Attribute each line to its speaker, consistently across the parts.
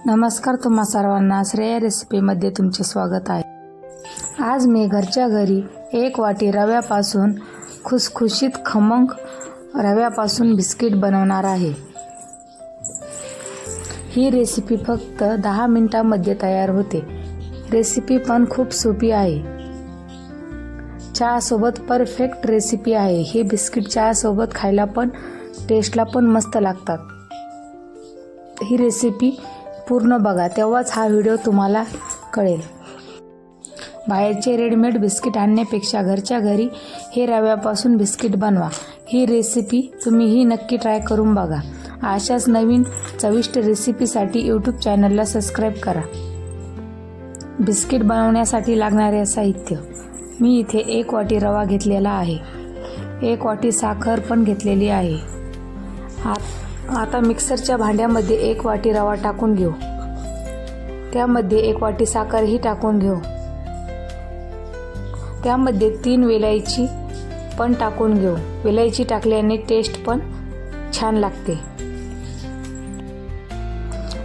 Speaker 1: नमस्कार, तुम्हा सर्वांना श्रेया रेसिपीमध्ये तुमचे स्वागत आहे। आज मी घरच्या घरी 1 वाटी रव्यापासून खुसखुशीत खमंग रव्यापासून बिस्किट बनवणार आहे। ही रेसिपी फक्त 10 मिनिटांमध्ये तयार होते। रेसिपी पण खूप सोपी आहे। चहा सोबत परफेक्ट रेसिपी आहे। हे बिस्किट चहा सोबत खायला पण टेस्टला पण मस्त लागतात। ही रेसिपी पूर्ण बघा, तेव्हाच हा व्हिडिओ तुम्हाला कळेल। बाहेरचे रेडीमेड बिस्किट आणण्यापेक्षा घरच्या घरी हे रव्यापासून बिस्किट बनवा। ही रेसिपी तुम्हीही नक्की ट्राय करून बघा। अशाच नवीन चविष्ट रेसिपीसाठी यूट्यूब चॅनलला सबस्क्राईब करा। बिस्किट बनवण्यासाठी लागणारे साहित्य: मी इथे 1 वाटी रवा घेतलेला आहे। 1 वाटी साखर पण घेतलेली आहे। आता मिक्सरच्या भांड्यामध्ये 1 वाटी रवा टाकून घेऊ। त्यामध्ये 1 वाटी साखरही टाकून घेऊ। त्यामध्ये 3 वेलची पण टाकून घेऊ। वेलची टाकल्याने टेस्ट पण छान लागते।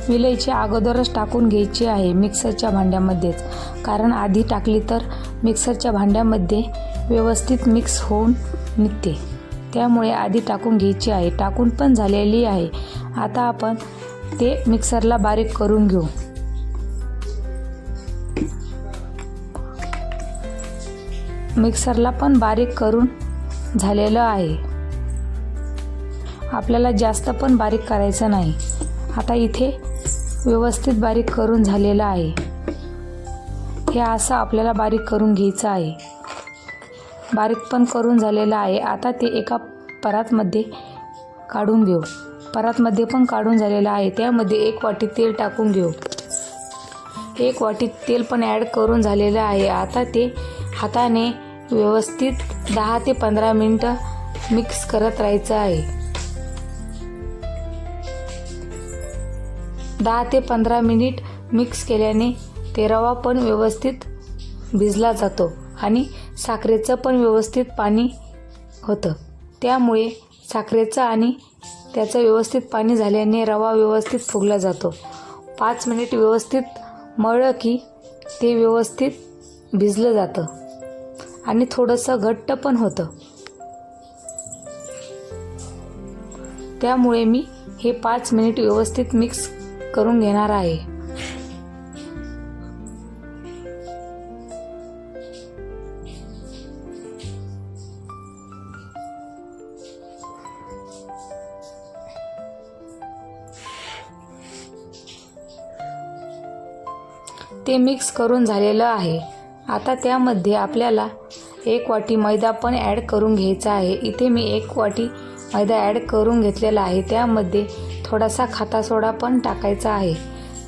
Speaker 1: वेलची अगोदरच टाकून घ्यायची आहे मिक्सरच्या भांड्यामध्येच, कारण आधी टाकली तर मिक्सरच्या भांड्यामध्ये व्यवस्थित मिक्स होऊन निघते। त्यामुळे आधी टाकून घ्यायची आहे। टाकून पण झालेली आहे। आता आपण ते मिक्सरला बारीक करून घेऊ। मिक्सरला पण बारीक करून झालेलं आहे। आपल्याला जास्त पण बारीक करायचं नाही। आता इथे व्यवस्थित बारीक करून झालेलं आहे। हे असं आपल्याला बारीक करून घ्यायचं आहे। बारीक पण करून झालेलं आहे। आता ते एका परातमध्ये काढून घेऊ। परातमध्ये पण काढून झालेलं आहे। त्यामध्ये 1 वाटी तेल टाकून घेऊ। 1 वाटी तेल पण ॲड करून झालेलं आहे। आता ते हाताने व्यवस्थित 10 ते 15 मिनिटं मिक्स करत राहायचं आहे। 10 ते 15 मिनिट मिक्स केल्याने ते रवा पण व्यवस्थित भिजला जातो आणि साखरेचं पण व्यवस्थित पाणी होतं। त्यामुळे साखरेचं आणि त्याचं व्यवस्थित पाणी झाल्याने रवा व्यवस्थित फुगला जातो। 5 मिनिट व्यवस्थित मळलं की ते व्यवस्थित भिजलं जातं आणि थोडंसं घट्ट पण होतं। त्यामुळे मी हे 5 मिनिट व्यवस्थित मिक्स करून घेणार आहे। ते मिक्स करून झालेलं आहे। आता त्यामध्ये आपल्याला 1 वाटी मैदा पण ॲड करून घ्यायचा आहे। इथे मी 1 वाटी मैदा ॲड करून घेतलेला आहे। त्यामध्ये थोडासा खाता सोडा पण टाकायचा आहे।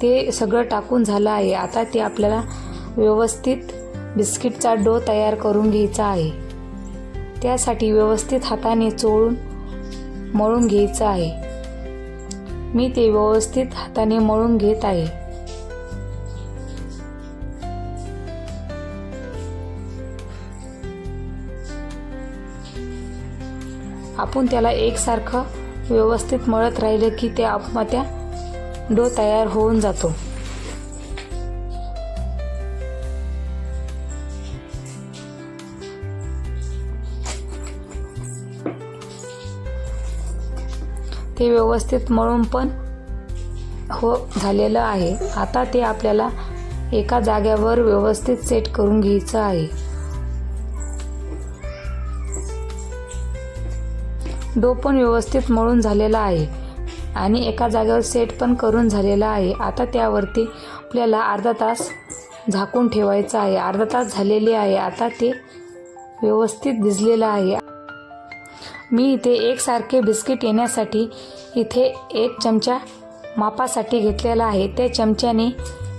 Speaker 1: ते सगळं टाकून झालं आहे। आता ते आपल्याला व्यवस्थित बिस्किटचा डो तयार करून घ्यायचा आहे। त्यासाठी व्यवस्थित हाताने चोळून मळून घ्यायचं आहे। मी ते व्यवस्थित हाताने मळून घेत आहे। आपण त्याला एकसारखं व्यवस्थित मळत राहिलं की ते आपोआप डो तयार होऊन जातो। ते व्यवस्थित मळून पण झालेलं आहे। आता ते आपल्याला एका जागेवर व्यवस्थित सेट करून घ्यायचं आहे। डो पण व्यवस्थित मळून झालेला आहे आणि एका जागेवर सेट पण करून झालेला आहे। आता त्यावरती आपल्याला अर्धा तास झाकून ठेवायचं आहे। अर्धा तास झालेले आहे। आता ते व्यवस्थित भिजलेलं आहे। मी इथे एकसारखे बिस्किट येण्यासाठी इथे 1 चमचा मापासाठी घेतलेला आहे। त्या चमच्याने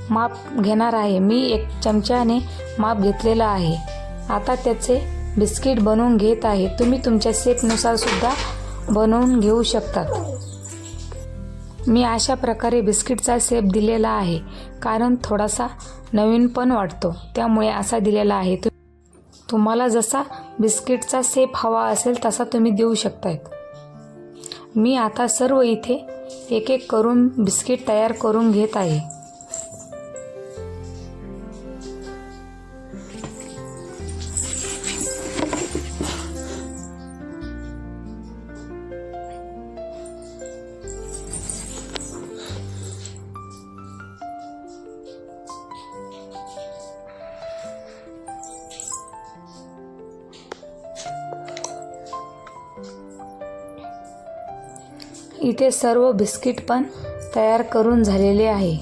Speaker 1: माप घेणार आहे। मी 1 चमच्याने माप घेतलेला आहे। आता त्याचे बिस्किट बनवून घेत आहे। तुम्ही तुमच्या शेपनुसार सुद्धा बनवून घेऊ शकता। मी अशा प्रकारे बिस्किटचा शेप दिलेला आहे, कारण थोडासा नवीन पण वाटतो, त्यामुळे असा दिलेला आहे। तुम्हाला जसा बिस्किटचा शेप हवा असेल तसा तुम्ही देऊ शकता। मी आता सर्व इथे एक एक करून बिस्किट तयार करून घेत आहे. इथे सर्व बिस्किट पण तयार करून झालेले आहे.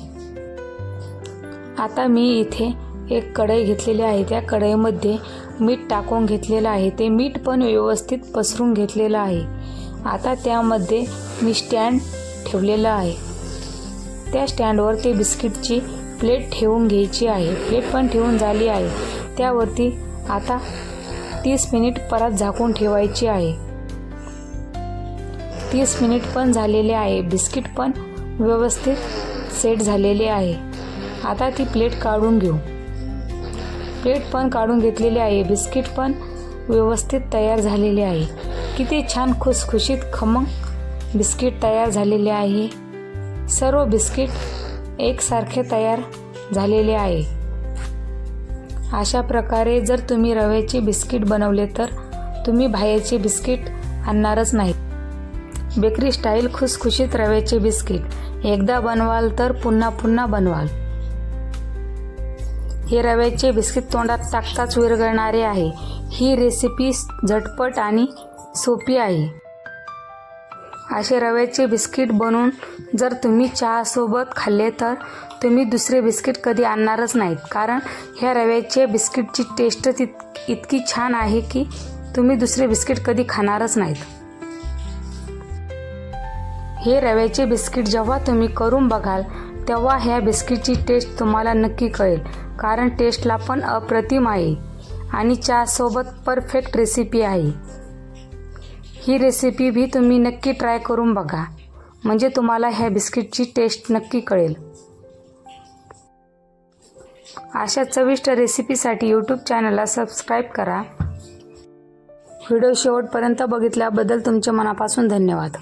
Speaker 1: आता मी इथे एक कढई घेतलेली आहे. त्या कढईमध्ये मीठ टाकून घेतलेलं आहे. ते मीठ पण व्यवस्थित पसरून घेतलेलं आहे. आता त्यामध्ये मी स्टँड ठेवलेलं आहे. त्या स्टँडवर ते बिस्किटची प्लेट ठेवून घ्यायची आहे. प्लेट पण ठेवून झाली आहे. त्यावरती आता 30 मिनिट परत झाकून ठेवायची आहे. 30 मिनिट पण झालेले आहे. बिस्किट पण व्यवस्थित सेट झालेले आहे. आता ती प्लेट काढून घेऊ. प्लेट पण काढून घेतलेली आहे. बिस्किट पण व्यवस्थित तयार झालेले आहे. किती छान खुसखुशीत खमंग बिस्किट तयार झालेले आहे. सर्व बिस्किट एकसारखे तयार झालेले आहे. अशा प्रकारे जर तुम्ही रव्याचे बिस्किट बनवले तर तुम्ही बाहेरचे बिस्किट आणणारच नाहीत. बेकरी स्टाईल खुसखुशीत रव्याचे बिस्किट एकदा बनवाल तर पुन्हा पुन्हा बनवाल. हे रव्याचे बिस्किट तोंडात टाकताच विरघळणारे आहे. ही रेसिपी झटपट आणि सोपी आहे. असे रव्याचे बिस्किट बनवून जर तुम्ही चहासोबत खाल्ले तर तुम्ही दुसरे बिस्किट कधी आणणारच नाहीत. कारण ह्या रव्याचे बिस्किटची टेस्टच इतकी छान आहे की तुम्ही दुसरे बिस्किट कधी खाणारच नाहीत. हे रव्याचे बिस्किट जेव्हा तुम्ही करून बघाल तेव्हा ह्या बिस्किटची टेस्ट तुम्हाला नक्की कळेल. कारण टेस्टला पण अप्रतिम आहे आणि चहासोबत परफेक्ट रेसिपी आहे. ही रेसिपी भी तुम्ही नक्की ट्राय करून बघा. म्हणजे तुम्हाला ह्या बिस्किटची टेस्ट नक्की कळेल. अशा चविष्ट रेसिपीसाठी यूट्यूब चॅनलला सबस्क्राईब करा. व्हिडिओ शेवटपर्यंत बघितल्याबद्दल तुमचे मनापासून धन्यवाद.